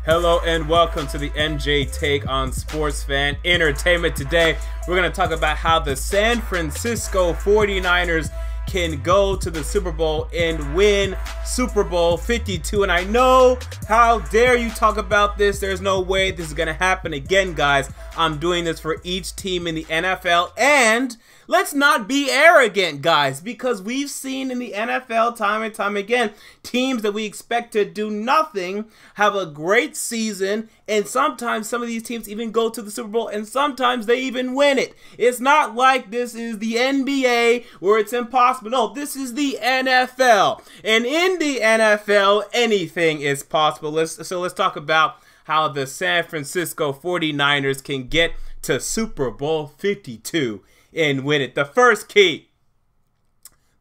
Hello and welcome to the NJ Take on Sports Fan Entertainment. Today, we're going to talk about how the San Francisco 49ers can go to the Super Bowl and win Super Bowl 52. And I know, how dare you talk about this? There's no way this is going to happen again, guys. I'm doing this for each team in the NFL, and let's not be arrogant, guys, because we've seen in the NFL time and time again, teams that we expect to do nothing have a great season, and sometimes some of these teams even go to the Super Bowl, and sometimes they even win it. It's not like this is the NBA where it's impossible. No, this is the NFL, and in the NFL, anything is possible. So let's talk about how the San Francisco 49ers can get to Super Bowl 52 and win it. The first key,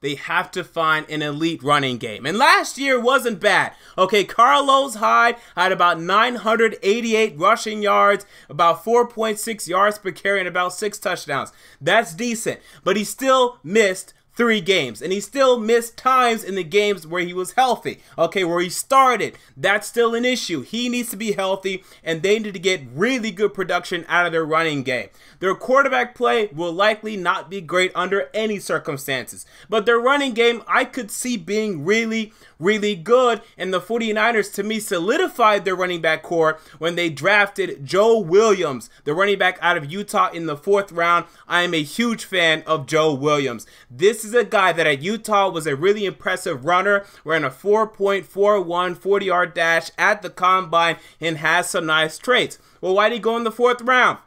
they have to find an elite running game. And last year wasn't bad. Okay, Carlos Hyde had about 988 rushing yards, about 4.6 yards per carry, and about 6 touchdowns. That's decent. But he still missed 3 games, and he still missed times in the games where he was healthy, okay, where he started. That's still an issue. He needs to be healthy, and they need to get really good production out of their running game. Their quarterback play will likely not be great under any circumstances, but their running game I could see being really good, and the 49ers to me solidified their running back core when they drafted Joe Williams, the running back out of Utah, in the 4th round. I am a huge fan of Joe Williams. This is a guy that at Utah was a really impressive runner, ran a 4.41 40-yard dash at the combine, and has some nice traits. Well, why did he go in the 4th round?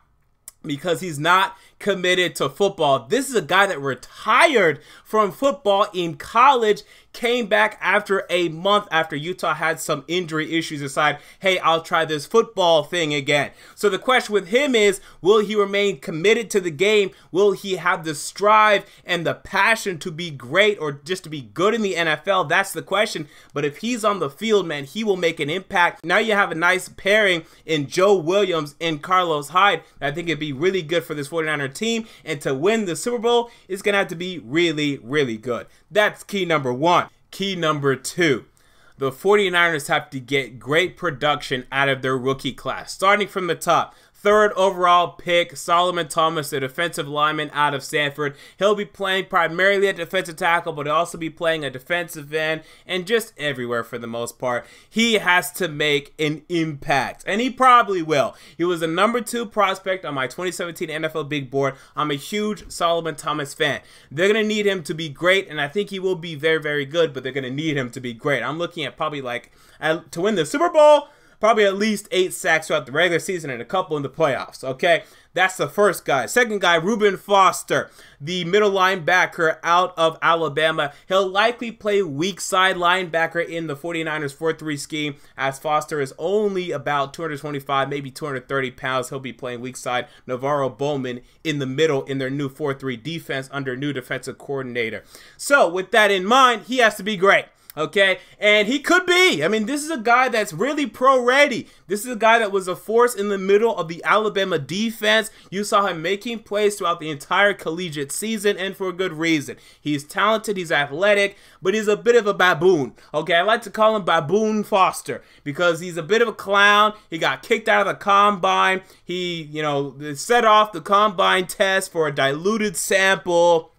Because he's not committed to football. This is a guy that retired from football in college, came back after a month after Utah had some injury issues, decided, hey, I'll try this football thing again. So the question with him is, will he remain committed to the game? Will he have the strive and the passion to be great or just to be good in the NFL? That's the question. But if he's on the field, man, he will make an impact. Now you have a nice pairing in Joe Williams and Carlos Hyde. I think it'd be really good for this 49er team, and to win the Super Bowl, it's going to have to be really good. That's key number 1. Key number 2, the 49ers have to get great production out of their rookie class. Starting from the top, 3rd overall pick, Solomon Thomas, the defensive lineman out of Stanford. He'll be playing primarily at defensive tackle, but he'll also be playing a defensive end and just everywhere for the most part. He has to make an impact, and he probably will. He was a number 2 prospect on my 2017 NFL Big Board. I'm a huge Solomon Thomas fan. They're going to need him to be great, and I think he will be very good, but they're going to need him to be great. I'm looking at probably to win the Super Bowl, probably at least 8 sacks throughout the regular season and a couple in the playoffs, okay? That's the first guy. Second guy, Reuben Foster, the middle linebacker out of Alabama. He'll likely play weak side linebacker in the 49ers 4-3 scheme, as Foster is only about 225, maybe 230 pounds. He'll be playing weak side. Navarro Bowman in the middle in their new 4-3 defense under new defensive coordinator. So with that in mind, he has to be great. Okay, and he could be. I mean, this is a guy that's really pro-ready. This is a guy that was a force in the middle of the Alabama defense. You saw him making plays throughout the entire collegiate season, and for a good reason. He's talented, he's athletic, but he's a bit of a baboon. Okay, I like to call him Baboon Foster because he's a bit of a clown. He got kicked out of the combine. He, set off the combine test for a diluted sample.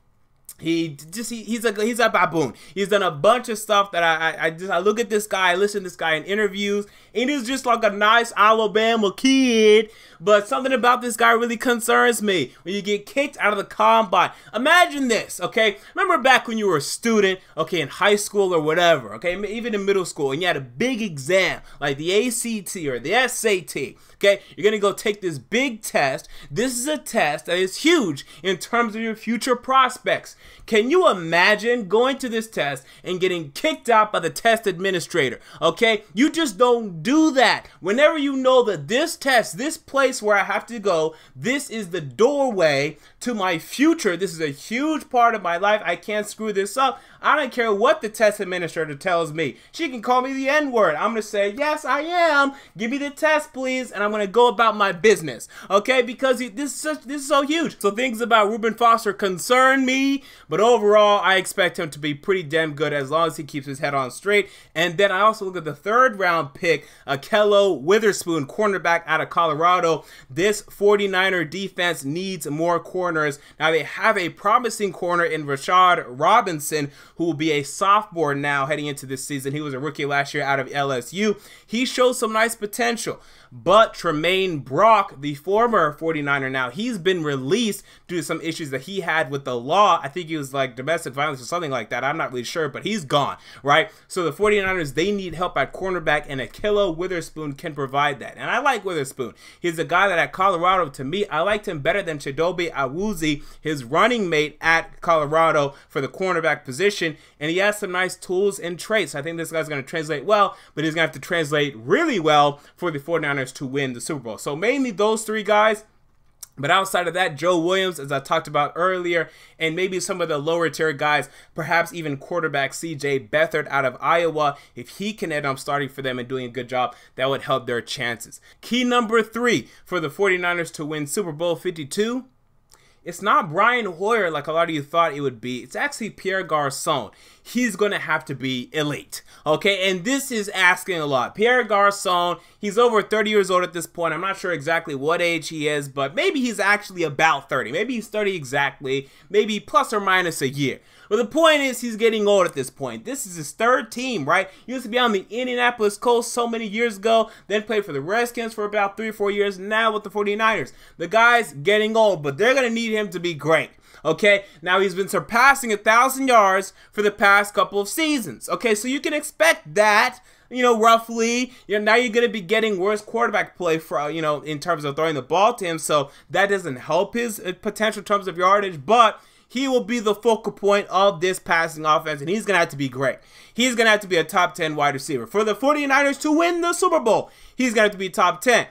He's a baboon. He's done a bunch of stuff that I look at this guy, I listen to this guy in interviews, and he's just like a nice Alabama kid. But something about this guy really concerns me. When you get kicked out of the combine, imagine this, okay? Remember back when you were a student, okay, in high school or whatever, okay, even in middle school, and you had a big exam like the ACT or the SAT. Okay, you're gonna go take this big test. This is a test that is huge in terms of your future prospects. Can you imagine going to this test and getting kicked out by the test administrator? Okay, you just don't do that. Whenever you know that this test, this place where I have to go, this is the doorway to my future. This is a huge part of my life. I can't screw this up. I don't care what the test administrator tells me. She can call me the N-word. I'm going to say, yes, I am. Give me the test, please. And I'm going to go about my business. Okay? Because this is so huge. So things about Reuben Foster concern me. But overall, I expect him to be pretty damn good as long as he keeps his head on straight. And then I also look at the 3rd round pick, Ahkello Witherspoon, cornerback out of Colorado. This 49er defense needs more corners. Now, they have a promising corner in Rashad Robinson, who will be a sophomore now heading into this season. He was a rookie last year out of LSU. He shows some nice potential. But Tremaine Brock, the former 49er now, he's been released due to some issues that he had with the law. I think he was like domestic violence or something like that. I'm not really sure, but he's gone, right? So the 49ers, they need help at cornerback, and Ahkello Witherspoon can provide that. And I like Witherspoon. He's a guy that at Colorado, to me, I liked him better than Chidobe Awuzie, his running mate at Colorado for the cornerback position. And he has some nice tools and traits. I think this guy's going to translate well, but he's going to have to translate really well for the 49ers to win the Super Bowl. So mainly those 3 guys. But outside of that, Joe Williams, as I talked about earlier, and maybe some of the lower tier guys, perhaps even quarterback CJ Beathard out of Iowa, if he can end up starting for them and doing a good job, that would help their chances. Key number 3 for the 49ers to win Super Bowl 52. It's not Brian Hoyer like a lot of you thought it would be. It's actually Pierre Garçon. He's going to have to be elite, okay? And this is asking a lot. Pierre Garçon, he's over 30 years old at this point. I'm not sure exactly what age he is, but maybe he's actually about 30. Maybe he's 30 exactly, maybe plus or minus a year. But the point is, he's getting old at this point. This is his 3rd team, right? He used to be on the Indianapolis Colts so many years ago, then played for the Redskins for about 3 or 4 years, now with the 49ers. The guy's getting old, but they're going to need him to be great. Okay, now he's been surpassing 1,000 yards for the past couple of seasons. Okay, so you can expect that, you know, roughly. Now you're going to be getting worse quarterback play for, you know, in terms of throwing the ball to him. So that doesn't help his potential in terms of yardage, but he will be the focal point of this passing offense, and he's going to have to be great. He's going to have to be a top 10 wide receiver. For the 49ers to win the Super Bowl, he's going to have to be top 10.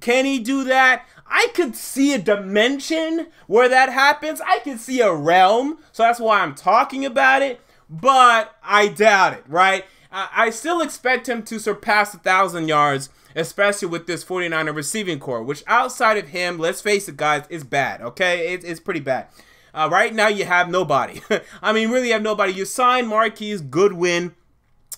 Can he do that? I could see a dimension where that happens. I could see a realm, so that's why I'm talking about it, but I doubt it, right? I still expect him to surpass 1,000 yards, especially with this 49er receiving core, which outside of him, let's face it, guys, is bad, okay? It's pretty bad. Right now, you have nobody. I mean, really have nobody. You signed Marquise Goodwin.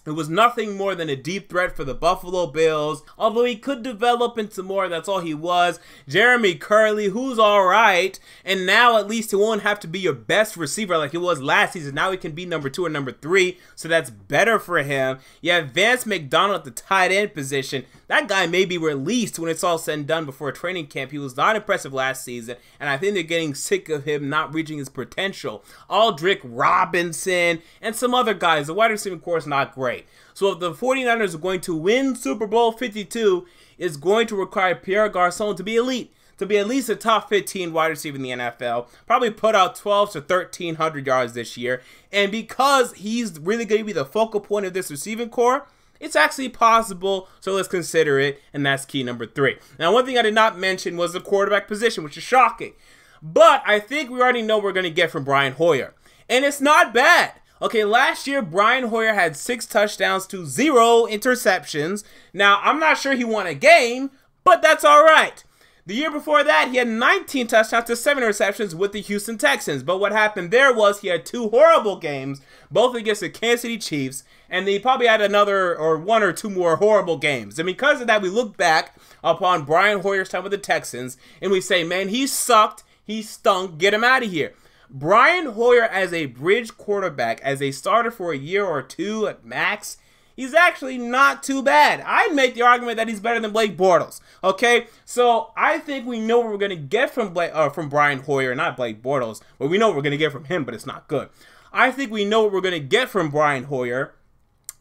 It was nothing more than a deep threat for the Buffalo Bills, although he could develop into more. That's all he was. Jeremy Curley, who's all right, and now at least he won't have to be your best receiver like he was last season. Now he can be number 2 or number 3, so that's better for him. You have Vance McDonald at the tight end position. That guy may be released when it's all said and done before training camp. He was not impressive last season, and I think they're getting sick of him not reaching his potential. Aldrick Robinson and some other guys. The wide receiving core is not great. So if the 49ers are going to win Super Bowl 52, it's going to require Pierre Garçon to be elite, to be at least a top 15 wide receiver in the NFL, probably put out 12 to 1,300 yards this year. And because he's really going to be the focal point of this receiving core, it's actually possible, so let's consider it, and that's key number 3. Now, one thing I did not mention was the quarterback position, which is shocking. But I think we already know what we're going to get from Brian Hoyer. And it's not bad. Okay, last year, Brian Hoyer had 6 touchdowns to 0 interceptions. Now, I'm not sure he won a game, but that's all right. The year before that, he had 19 touchdowns to 7 interceptions with the Houston Texans. But what happened there was he had 2 horrible games, both against the Kansas City Chiefs, and he probably had another or 1 or 2 more horrible games. And because of that, we look back upon Brian Hoyer's time with the Texans, and we say, man, he sucked, he stunk, get him out of here. Brian Hoyer as a bridge quarterback, as a starter for a year or 2 at max, he's actually not too bad. I'd make the argument that he's better than Blake Bortles. Okay, so I think we know what we're going to get from Brian Hoyer, not Blake Bortles. Well, we know what we're going to get from him, but it's not good. I think we know what we're going to get from Brian Hoyer.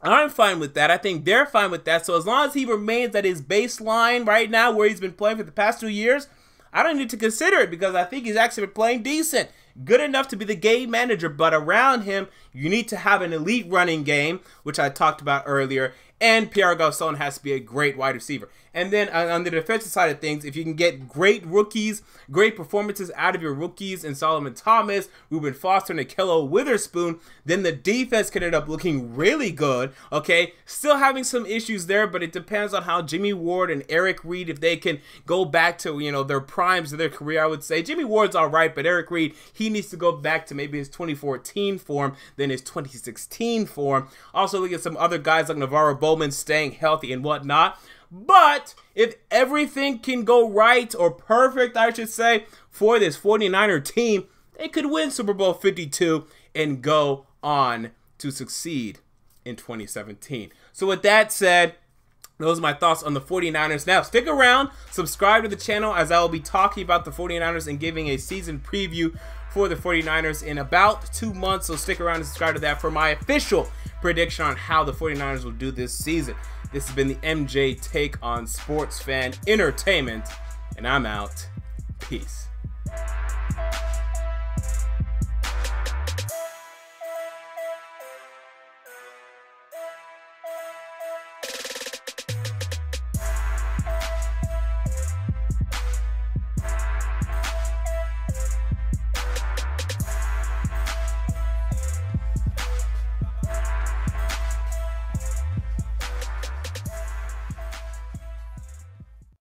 I'm fine with that. I think they're fine with that. So as long as he remains at his baseline right now where he's been playing for the past 2 years, I don't need to consider it because I think he's actually been playing decent. Good enough to be the game manager, but around him, you need to have an elite running game, which I talked about earlier, And Pierre Garçon has to be a great wide receiver. And then on the defensive side of things, if you can get great rookies, great performances out of your rookies in Solomon Thomas, Reuben Foster, and Ahkello Witherspoon, then the defense can end up looking really good, okay? Still having some issues there, but it depends on how Jimmy Ward and Eric Reid, if they can go back to, you know, their primes of their career, I would say. Jimmy Ward's all right, but Eric Reid, he needs to go back to maybe his 2014 form than his 2016 form. Also, look at some other guys like Navarro Bowman staying healthy and whatnot. But if everything can go right, or perfect, I should say, for this 49er team, they could win Super Bowl 52 and go on to succeed in 2017. So with that said, those are my thoughts on the 49ers. Now, stick around, subscribe to the channel, as I will be talking about the 49ers and giving a season preview for the 49ers in about 2 months. So stick around and subscribe to that for my official prediction on how the 49ers will do this season. This has been the MJ Take on Sports Fan Entertainment, and I'm out. Peace.